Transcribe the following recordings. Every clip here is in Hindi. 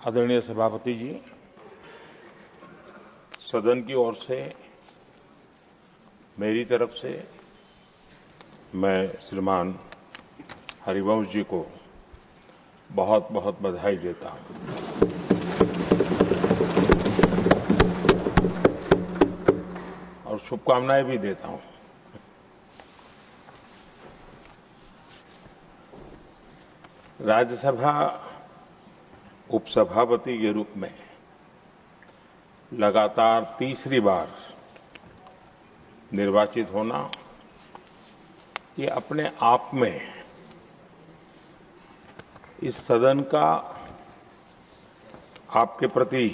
आदरणीय सभापति जी, सदन की ओर से मेरी तरफ से मैं श्रीमान हरिवंश जी को बहुत बहुत बधाई देता हूं और शुभकामनाएं भी देता हूं। राज्यसभा उपसभापति के रूप में लगातार तीसरी बार निर्वाचित होना ये अपने आप में इस सदन का आपके प्रति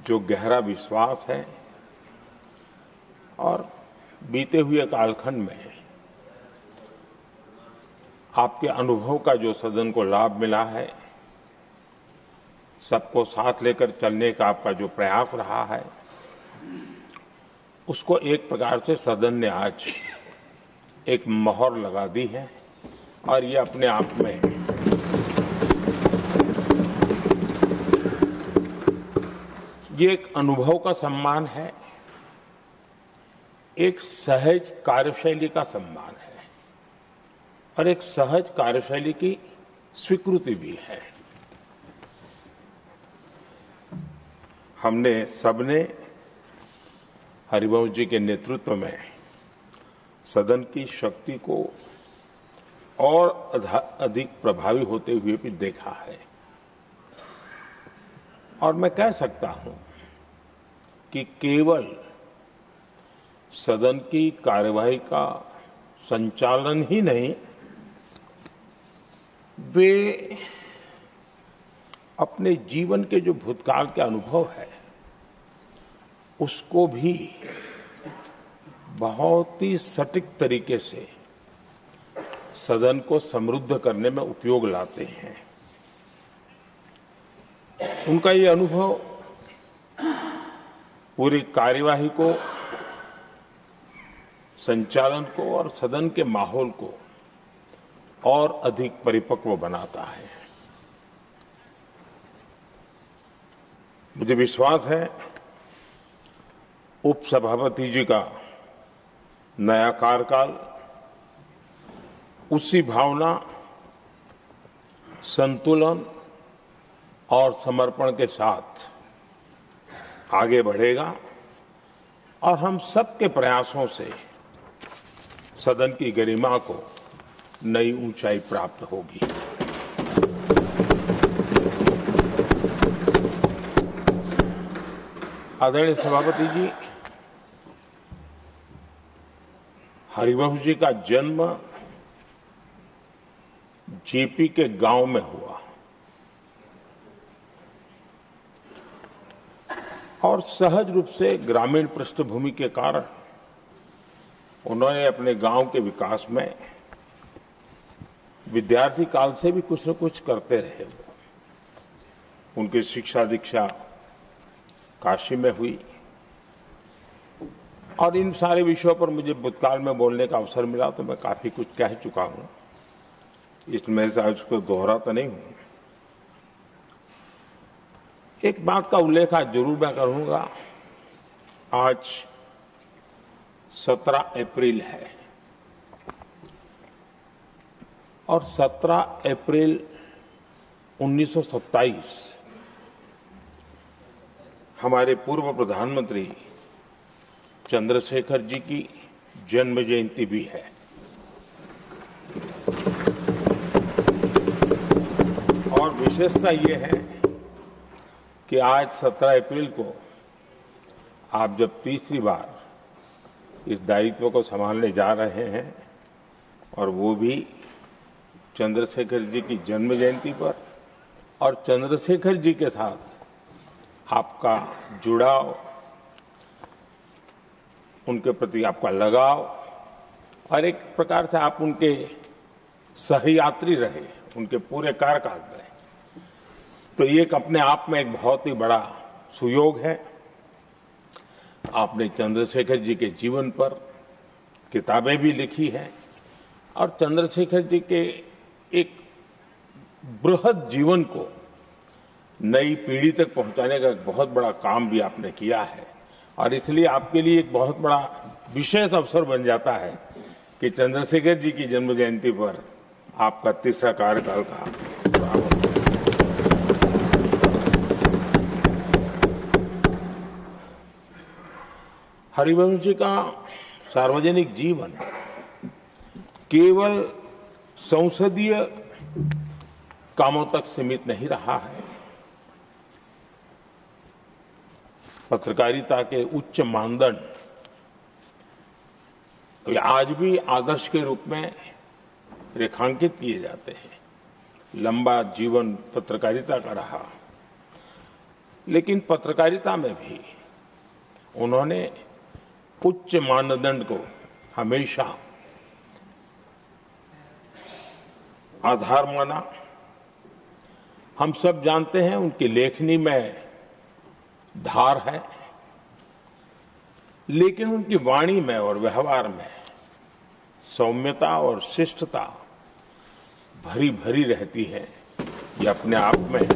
जो गहरा विश्वास है और बीते हुए कालखंड में आपके अनुभव का जो सदन को लाभ मिला है, सबको साथ लेकर चलने का आपका जो प्रयास रहा है, उसको एक प्रकार से सदन ने आज एक मोहर लगा दी है और ये अपने आप में ये एक अनुभव का सम्मान है, एक सहज कार्यशैली का सम्मान है और एक सहज कार्यशैली की स्वीकृति भी है। हमने सबने हरिवंश जी के नेतृत्व में सदन की शक्ति को और अधिक प्रभावी होते हुए भी देखा है और मैं कह सकता हूं कि केवल सदन की कार्यवाही का संचालन ही नहीं, वे अपने जीवन के जो भूतकाल के अनुभव है उसको भी बहुत ही सटीक तरीके से सदन को समृद्ध करने में उपयोग लाते हैं। उनका ये अनुभव पूरी कार्यवाही को, संचालन को और सदन के माहौल को और अधिक परिपक्व बनाता है। मुझे विश्वास है उपसभापति जी का नया कार्यकाल उसी भावना, संतुलन और समर्पण के साथ आगे बढ़ेगा और हम सबके प्रयासों से सदन की गरिमा को नई ऊंचाई प्राप्त होगी। आदरणीय सभापति जी, हरिवंश जी का जन्म जेपी के गांव में हुआ और सहज रूप से ग्रामीण पृष्ठभूमि के कारण उन्होंने अपने गांव के विकास में विद्यार्थी काल से भी कुछ न कुछ करते रहे। उनकी शिक्षा दीक्षा काशी में हुई और इन सारे विषयों पर मुझे भूतकाल में बोलने का अवसर मिला तो मैं काफी कुछ कह चुका हूं, इसमें से आज उसको दोहराता नहीं हूं। एक बात का उल्लेख आज जरूर मैं करूंगा। आज 17 अप्रैल है और 17 अप्रैल 1927 हमारे पूर्व प्रधानमंत्री चंद्रशेखर जी की जन्म जयंती भी है। और विशेषता ये है कि आज 17 अप्रैल को आप जब तीसरी बार इस दायित्व को संभालने जा रहे हैं और वो भी चंद्रशेखर जी की जन्म जयंती पर, और चंद्रशेखर जी के साथ आपका जुड़ाव, उनके प्रति आपका लगाव और एक प्रकार से आप उनके सहयात्री रहे उनके पूरे कार्यकाल में, तो ये एक अपने आप में एक बहुत ही बड़ा सुयोग है। आपने चंद्रशेखर जी के जीवन पर किताबें भी लिखी हैं और चंद्रशेखर जी के एक बृहद जीवन को नई पीढ़ी तक पहुंचाने का एक बहुत बड़ा काम भी आपने किया है और इसलिए आपके लिए एक बहुत बड़ा विशेष अवसर बन जाता है कि चंद्रशेखर जी की जन्म जयंती पर आपका तीसरा कार्यकाल का प्रारंभ। हरिवंश जी का सार्वजनिक जीवन केवल संसदीय कामों तक सीमित नहीं रहा है। पत्रकारिता के उच्च मानदंड आज भी आदर्श के रूप में रेखांकित किए जाते हैं। लंबा जीवन पत्रकारिता का रहा, लेकिन पत्रकारिता में भी उन्होंने उच्च मानदंड को हमेशा आधार माना। हम सब जानते हैं उनकी लेखनी में धार है, लेकिन उनकी वाणी में और व्यवहार में सौम्यता और शिष्टता भरी भरी रहती है। ये अपने आप में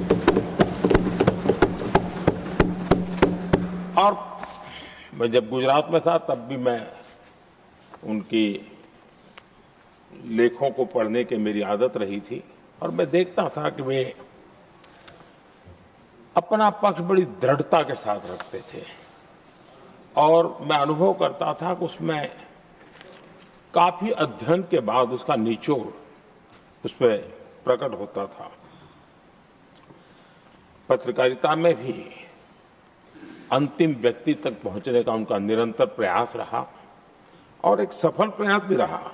और मैं जब गुजरात में था तब भी मैं उनकी लेखों को पढ़ने की मेरी आदत रही थी और मैं देखता था कि वे अपना पक्ष बड़ी दृढ़ता के साथ रखते थे और मैं अनुभव करता था कि उसमें काफी अध्ययन के बाद उसका निचोड़ उस पर प्रकट होता था। पत्रकारिता में भी अंतिम व्यक्ति तक पहुंचने का उनका निरंतर प्रयास रहा और एक सफल प्रयास भी रहा।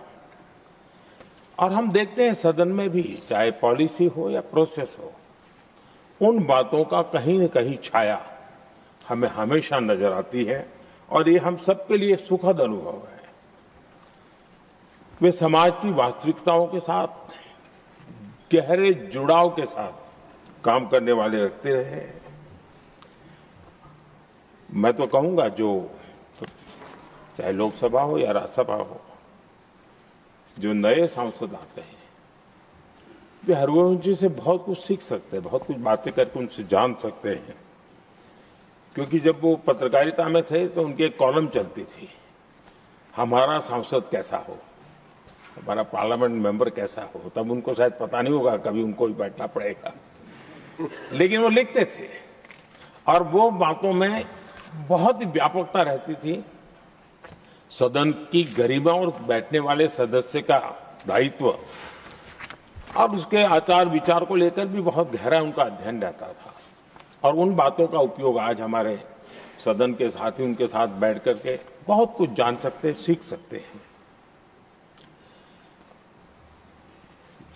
और हम देखते हैं सदन में भी, चाहे पॉलिसी हो या प्रोसेस हो, उन बातों का कहीं न कहीं छाया हमें हमेशा नजर आती है और ये हम सबके लिए सुखद अनुभव है। वे समाज की वास्तविकताओं के साथ गहरे जुड़ाव के साथ काम करने वाले व्यक्ति रहे। मैं तो कहूंगा जो चाहे लोकसभा हो या राज्यसभा हो, जो नए सांसद आते हैं वे हरिवंश जी से बहुत कुछ सीख सकते हैं, बहुत कुछ बातें करके उनसे जान सकते हैं। क्योंकि जब वो पत्रकारिता में थे तो उनकी एक कॉलम चलती थी, हमारा सांसद कैसा हो, हमारा पार्लियामेंट मेंबर कैसा हो। तब उनको शायद पता नहीं होगा, कभी उनको भी बैठना पड़ेगा, लेकिन वो लिखते थे और वो बातों में बहुत ही व्यापकता रहती थी। सदन की गरिमा और बैठने वाले सदस्य का दायित्व और उसके आचार विचार को लेकर भी बहुत गहरा उनका अध्ययन रहता था और उन बातों का उपयोग आज हमारे सदन के साथी उनके साथ बैठ करके बहुत कुछ जान सकते, सीख सकते हैं।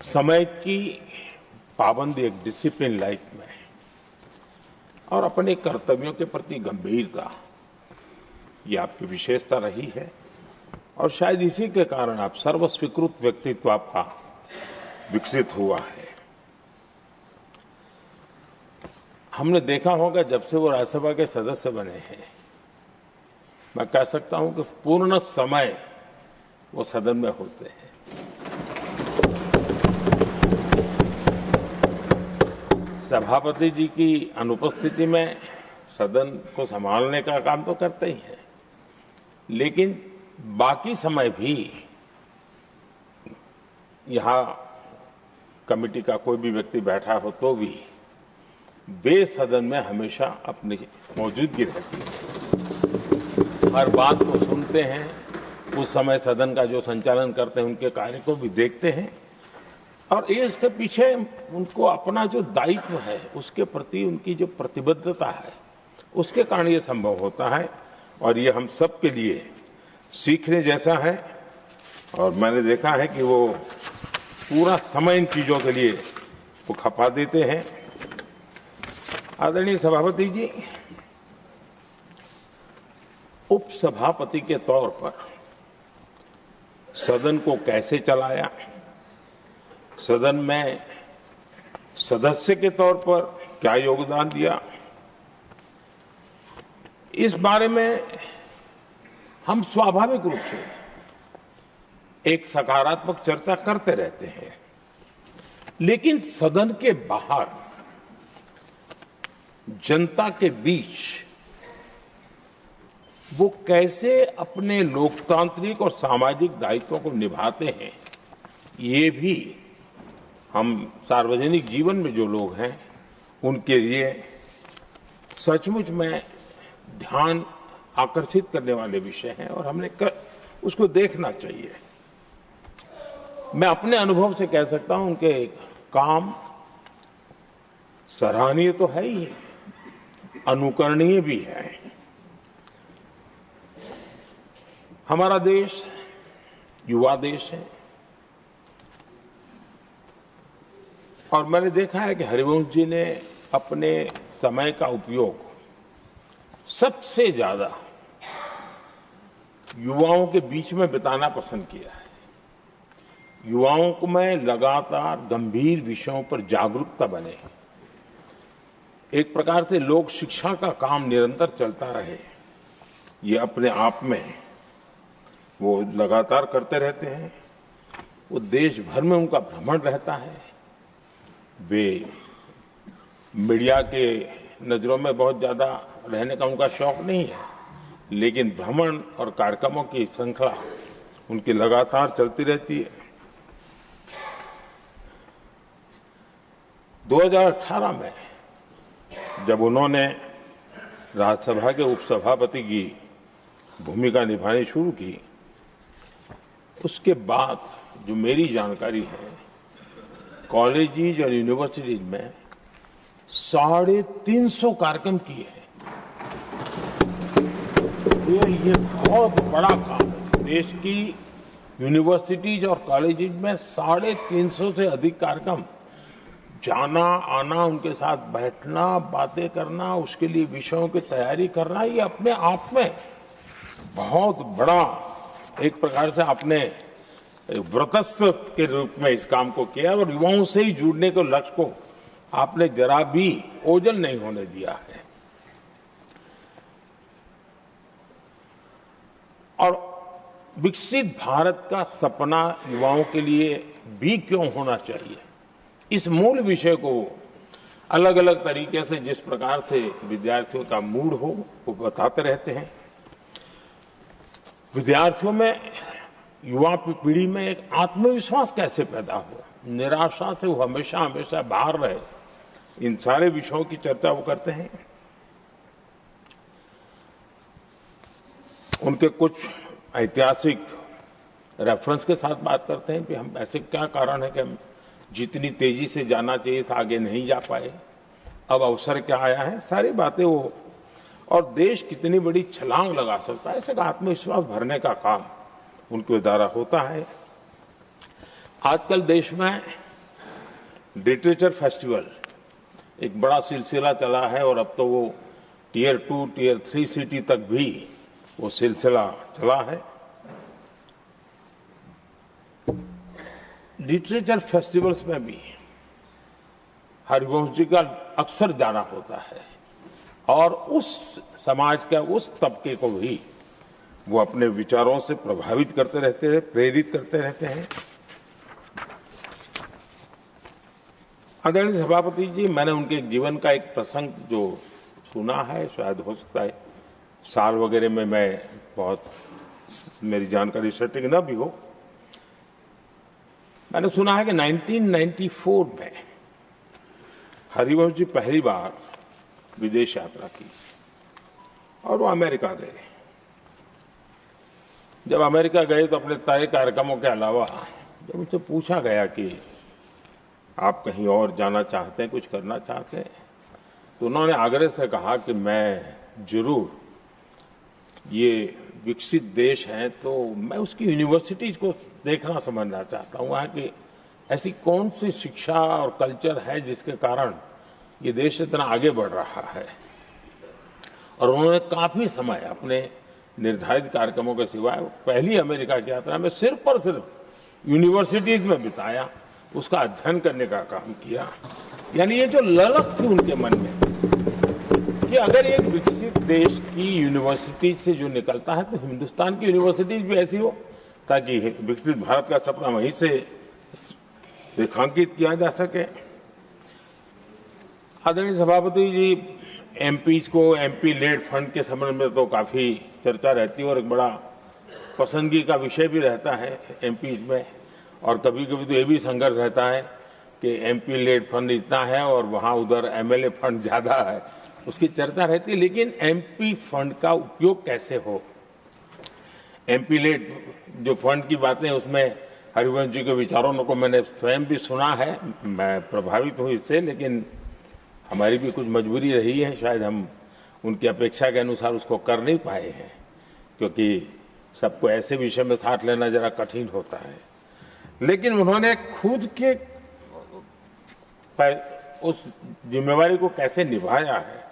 समय की पाबंदी, एक डिसिप्लिन लाइफ में और अपने कर्तव्यों के प्रति गंभीरता, ये आपकी विशेषता रही है और शायद इसी के कारण आप सर्वस्वीकृत व्यक्तित्व आपका विकसित हुआ है। हमने देखा होगा जब से वो राज्यसभा के सदस्य बने हैं, मैं कह सकता हूं कि पूर्ण समय वो सदन में होते हैं। सभापति जी की अनुपस्थिति में सदन को संभालने का काम तो करते ही हैं, लेकिन बाकी समय भी यहां कमेटी का कोई भी व्यक्ति बैठा हो तो भी वे सदन में हमेशा अपनी मौजूदगी रहती है। हर बात को सुनते हैं, उस समय सदन का जो संचालन करते हैं उनके कार्य को भी देखते हैं और ये इसके पीछे उनको अपना जो दायित्व है उसके प्रति उनकी जो प्रतिबद्धता है उसके कारण ये संभव होता है और ये हम सब के लिए सीखने जैसा है। और मैंने देखा है कि वो पूरा समय इन चीजों के लिए वो खपा देते हैं। आदरणीय सभापति जी, उपसभापति के तौर पर सदन को कैसे चलाया, सदन में सदस्य के तौर पर क्या योगदान दिया, इस बारे में हम स्वाभाविक रूप से एक सकारात्मक चर्चा करते रहते हैं। लेकिन सदन के बाहर जनता के बीच वो कैसे अपने लोकतांत्रिक और सामाजिक दायित्वों को निभाते हैं, ये भी हम सार्वजनिक जीवन में जो लोग हैं उनके लिए सचमुच में ध्यान आकर्षित करने वाले विषय हैं और हमने उसको देखना चाहिए। मैं अपने अनुभव से कह सकता हूं उनके काम सराहनीय तो है ही, अनुकरणीय भी है। हमारा देश युवा देश है और मैंने देखा है कि हरिवंश जी ने अपने समय का उपयोग सबसे ज्यादा युवाओं के बीच में बिताना पसंद किया है। युवाओं को में लगातार गंभीर विषयों पर जागरूकता बने, एक प्रकार से लोक शिक्षा का काम निरंतर चलता रहे, ये अपने आप में वो लगातार करते रहते हैं। वो देश भर में उनका भ्रमण रहता है। वे मीडिया के नजरों में बहुत ज्यादा रहने का उनका शौक नहीं है, लेकिन भ्रमण और कार्यक्रमों की श्रृंखला उनकी लगातार चलती रहती है। 2018 में जब उन्होंने राज्यसभा के उपसभापति की भूमिका निभानी शुरू की, उसके बाद जो मेरी जानकारी है, कॉलेजेस और यूनिवर्सिटीज में 350 कार्यक्रम किए हैं। ये बहुत बड़ा काम है। देश की यूनिवर्सिटीज और कॉलेजेस में 350 से अधिक कार्यक्रम, जाना आना, उनके साथ बैठना, बातें करना, उसके लिए विषयों की तैयारी करना, ये अपने आप में बहुत बड़ा एक प्रकार से आपने व्रतस्थ के रूप में इस काम को किया और युवाओं से ही जुड़ने के लक्ष्य को आपने जरा भी ओझल नहीं होने दिया है। और विकसित भारत का सपना युवाओं के लिए भी क्यों होना चाहिए, इस मूल विषय को अलग अलग तरीके से जिस प्रकार से विद्यार्थियों का मूड हो वो बताते रहते हैं। विद्यार्थियों में, युवा पीढ़ी में एक आत्मविश्वास कैसे पैदा हो, निराशा से वो हमेशा हमेशा बाहर रहे, इन सारे विषयों की चर्चा वो करते हैं। उनके कुछ ऐतिहासिक रेफरेंस के साथ बात करते हैं कि हम ऐसे क्या कारण है कि हम जितनी तेजी से जाना चाहिए था आगे नहीं जा पाए, अब अवसर क्या आया है, सारी बातें वो, और देश कितनी बड़ी छलांग लगा सकता है, ऐसे का आत्मविश्वास भरने का काम उनके द्वारा होता है। आजकल देश में लिटरेचर फेस्टिवल एक बड़ा सिलसिला चला है और अब तो वो टियर 2, टियर 3 सिटी तक भी वो सिलसिला चला है। लिटरेचर फेस्टिवल्स में भी हरिवंश जी का अक्सर जाना होता है और उस समाज का उस तबके को भी वो अपने विचारों से प्रभावित करते रहते हैं, प्रेरित करते रहते हैं। आदरणीय सभापति जी, मैंने उनके जीवन का एक प्रसंग जो सुना है, शायद हो सकता है साल वगैरह में मैं बहुत मेरी जानकारी सटीक न भी हो, मैंने सुना है कि 1994 में हरिवंश जी पहली बार विदेश यात्रा की और वो अमेरिका गए। जब अमेरिका गए तो अपने तय कार्यक्रमों के अलावा जब उनसे पूछा गया कि आप कहीं और जाना चाहते हैं, कुछ करना चाहते हैं, तो उन्होंने आग्रह से कहा कि मैं जरूर, ये विकसित देश है तो मैं उसकी यूनिवर्सिटीज को देखना समझना चाहता हूं, वहां की ऐसी कौन सी शिक्षा और कल्चर है जिसके कारण ये देश इतना आगे बढ़ रहा है। और उन्होंने काफी समय अपने निर्धारित कार्यक्रमों के सिवाय पहली अमेरिका की यात्रा में सिर्फ और सिर्फ यूनिवर्सिटीज में बिताया, उसका अध्ययन करने का काम किया। यानी ये जो ललक थी उनके मन में कि अगर एक विकसित देश की यूनिवर्सिटीज से जो निकलता है तो हिंदुस्तान की यूनिवर्सिटीज भी ऐसी हो ताकि विकसित भारत का सपना वहीं से रेखांकित किया जा सके। आदरणीय सभापति जी, एमपीज को एमपी लेड फंड के संबंध में तो काफी चर्चा रहती है और एक बड़ा पसंदगी का विषय भी रहता है एमपीज में। और कभी कभी तो ये भी संघर्ष रहता है कि एमपी लेड फंड इतना है और वहां उधर एमएलए फंड ज्यादा है, उसकी चर्चा रहती है। लेकिन एमपी फंड का उपयोग कैसे हो, एमपी लेड जो फंड की बातें, उसमें हरिवंश जी के विचारों को मैंने स्वयं भी सुना है, मैं प्रभावित हूं इससे। लेकिन हमारी भी कुछ मजबूरी रही है, शायद हम उनकी अपेक्षा के अनुसार उसको कर नहीं पाए हैं, क्योंकि सबको ऐसे विषय में साथ लेना जरा कठिन होता है। लेकिन उन्होंने खुद के उस जिम्मेवारी को कैसे निभाया है,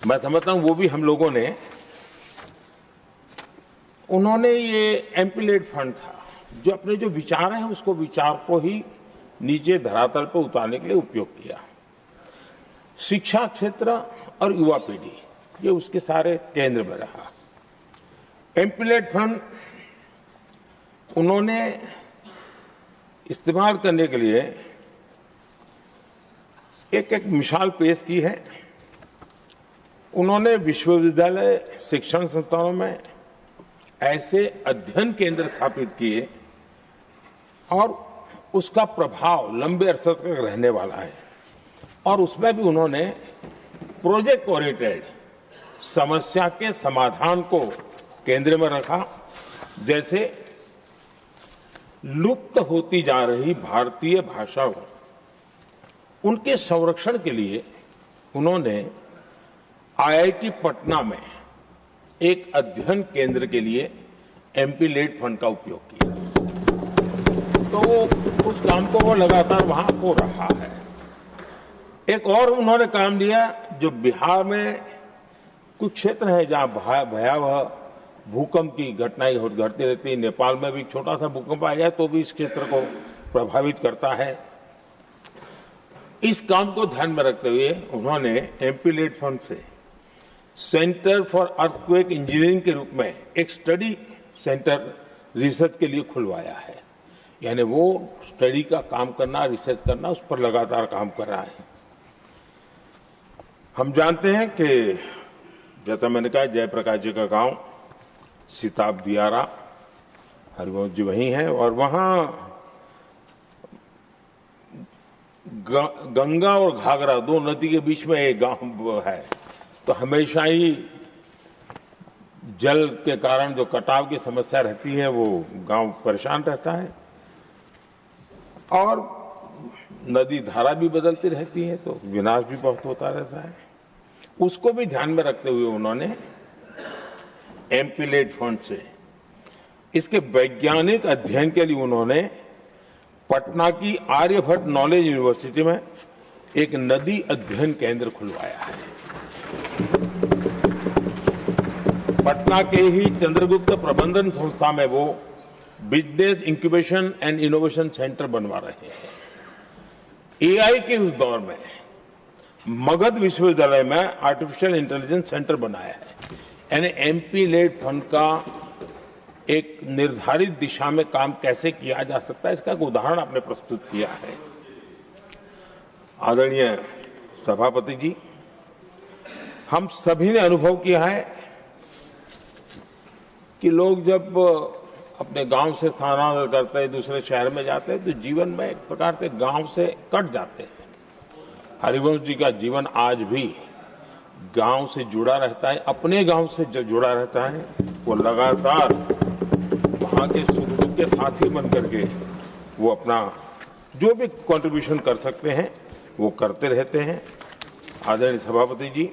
मैं समझता हूं वो भी हम लोगों ने, उन्होंने ये एमपी लेड फंड था जो अपने जो विचार हैं उसको विचार को ही नीचे धरातल पर उतारने के लिए उपयोग किया। शिक्षा क्षेत्र और युवा पीढ़ी ये उसके सारे केंद्र में रहा। एमपी लेड फंड उन्होंने इस्तेमाल करने के लिए एक मिसाल पेश की है। उन्होंने विश्वविद्यालय शिक्षण संस्थानों में ऐसे अध्ययन केंद्र स्थापित किए और उसका प्रभाव लंबे अरसे तक रहने वाला है। और उसमें भी उन्होंने प्रोजेक्ट ओरिएंटेड समस्या के समाधान को केंद्र में रखा। जैसे लुप्त होती जा रही भारतीय भाषाओं, उनके संरक्षण के लिए उन्होंने आईआईटी पटना में एक अध्ययन केंद्र के लिए एमपी लेड फंड का उपयोग किया। तो उस काम को वो लगातार वहां हो रहा है। एक और उन्होंने काम लिया, जो बिहार में कुछ क्षेत्र है जहां भयावह भूकंप की घटनाएं घटती रहती है। नेपाल में भी छोटा सा भूकंप आ जाए तो भी इस क्षेत्र को प्रभावित करता है। इस काम को ध्यान में रखते हुए उन्होंने एमपी लेड फंड से सेंटर फॉर अर्थक्वेक इंजीनियरिंग के रूप में एक स्टडी सेंटर रिसर्च के लिए खुलवाया है। यानी वो स्टडी का काम करना, रिसर्च करना, उस पर लगातार काम कर रहा है। हम जानते हैं कि जैसा मैंने कहा, जयप्रकाश जी का गांव सिताब दियारा, हरिवंश जी वहीं हैं और वहां गंगा और घाघरा दो नदी के बीच में एक गांव है। तो हमेशा ही जल के कारण जो कटाव की समस्या रहती है वो गांव परेशान रहता है और नदी धारा भी बदलती रहती है तो विनाश भी बहुत होता रहता है। उसको भी ध्यान में रखते हुए उन्होंने एमपी लेड फंड से इसके वैज्ञानिक अध्ययन के लिए उन्होंने पटना की आर्यभट्ट नॉलेज यूनिवर्सिटी में एक नदी अध्ययन केंद्र खुलवाया है। पटना के ही चंद्रगुप्त प्रबंधन संस्था में वो business incubation and innovation centre बनवा रहे हैं। एआई के उस दौर में मगध विश्वविद्यालय में आर्टिफिशियल इंटेलिजेंस सेंटर बनाया है। यानी एमपी लेड फंड का एक निर्धारित दिशा में काम कैसे किया जा सकता है, इसका एक उदाहरण आपने प्रस्तुत किया है। आदरणीय सभापति जी, हम सभी ने अनुभव किया है कि लोग जब अपने गांव से स्थानांतरण करते हैं, दूसरे शहर में जाते हैं, तो जीवन में एक प्रकार से गांव से कट जाते हैं। हरिवंश जी का जीवन आज भी गांव से जुड़ा रहता है, अपने गांव से जुड़ा रहता है। वो लगातार वहां के सुख दुख के साथी बन करके वो अपना जो भी कंट्रीब्यूशन कर सकते हैं वो करते रहते हैं। आदरणीय सभापति जी,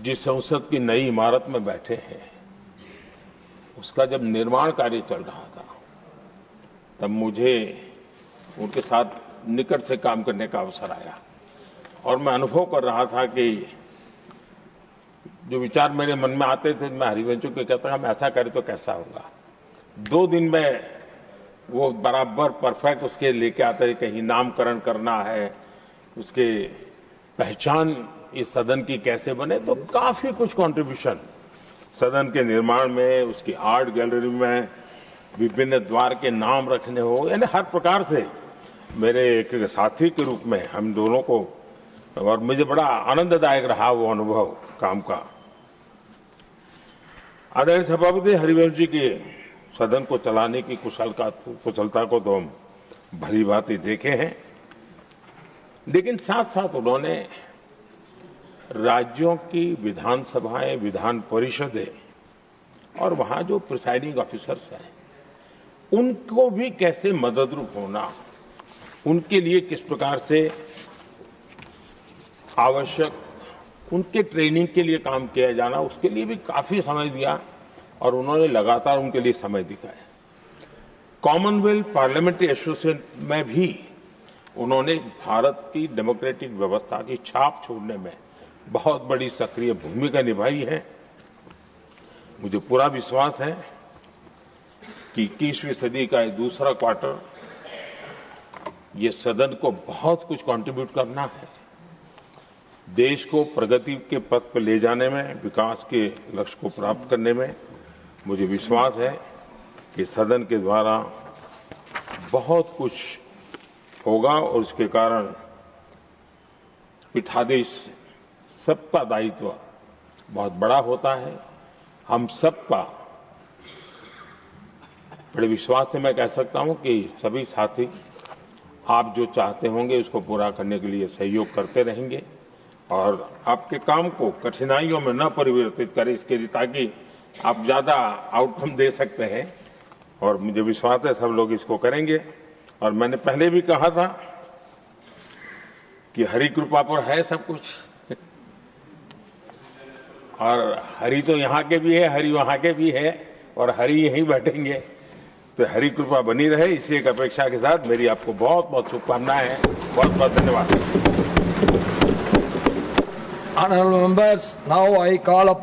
जिस संसद की नई इमारत में बैठे हैं उसका जब निर्माण कार्य चल रहा था तब मुझे उनके साथ निकट से काम करने का अवसर आया और मैं अनुभव कर रहा था कि जो विचार मेरे मन में आते थे मैं हरिवंश को कहता था, हम ऐसा करें तो कैसा होगा। 2 दिन में वो बराबर परफेक्ट उसके लेके आते थे। कहीं नामकरण करना है, उसके पहचान इस सदन की कैसे बने, तो काफी कुछ कंट्रीब्यूशन सदन के निर्माण में, उसकी आर्ट गैलरी में, विभिन्न द्वार के नाम रखने हो, यानी हर प्रकार से मेरे एक साथी के रूप में हम दोनों को और मुझे बड़ा आनंददायक रहा वो अनुभव काम का। आदरणीय सभापति हरिवंश जी के सदन को चलाने की कुशलता को तो हम भली भांति देखे हैं, लेकिन साथ साथ उन्होंने राज्यों की विधानसभाएं, विधान परिषदें और वहां जो प्रिसाइडिंग ऑफिसर्स हैं उनको भी कैसे मददरूप होना, उनके लिए किस प्रकार से आवश्यक उनके ट्रेनिंग के लिए काम किया जाना, उसके लिए भी काफी समय दिया और उन्होंने लगातार उनके लिए समय दिखाया। कॉमनवेल्थ पार्लियामेंट्री एसोसिएशन में भी उन्होंने भारत की डेमोक्रेटिक व्यवस्था की छाप छोड़ने में बहुत बड़ी सक्रिय भूमिका निभाई है। मुझे पूरा विश्वास है कि 21वीं सदी का ये दूसरा क्वार्टर ये सदन को बहुत कुछ कंट्रीब्यूट करना है, देश को प्रगति के पथ पर ले जाने में, विकास के लक्ष्य को प्राप्त करने में मुझे विश्वास है कि सदन के द्वारा बहुत कुछ होगा और उसके कारण पीठाधीश सबका दायित्व बहुत बड़ा होता है। हम सबका बड़े विश्वास से मैं कह सकता हूं कि सभी साथी आप जो चाहते होंगे उसको पूरा करने के लिए सहयोग करते रहेंगे और आपके काम को कठिनाइयों में न परिवर्तित करें, इसके लिए ताकि आप ज्यादा आउटकम दे सकते हैं। और मुझे विश्वास है सब लोग इसको करेंगे। और मैंने पहले भी कहा था कि हरि कृपा पर है सब कुछ और हरि तो यहाँ के भी है, हरि वहां के भी है और हरि यहीं बैठेंगे, तो हरि कृपा बनी रहे, इसी एक अपेक्षा के साथ मेरी आपको बहुत बहुत शुभकामनाएं हैं। बहुत बहुत धन्यवाद। Honorable members, now I call up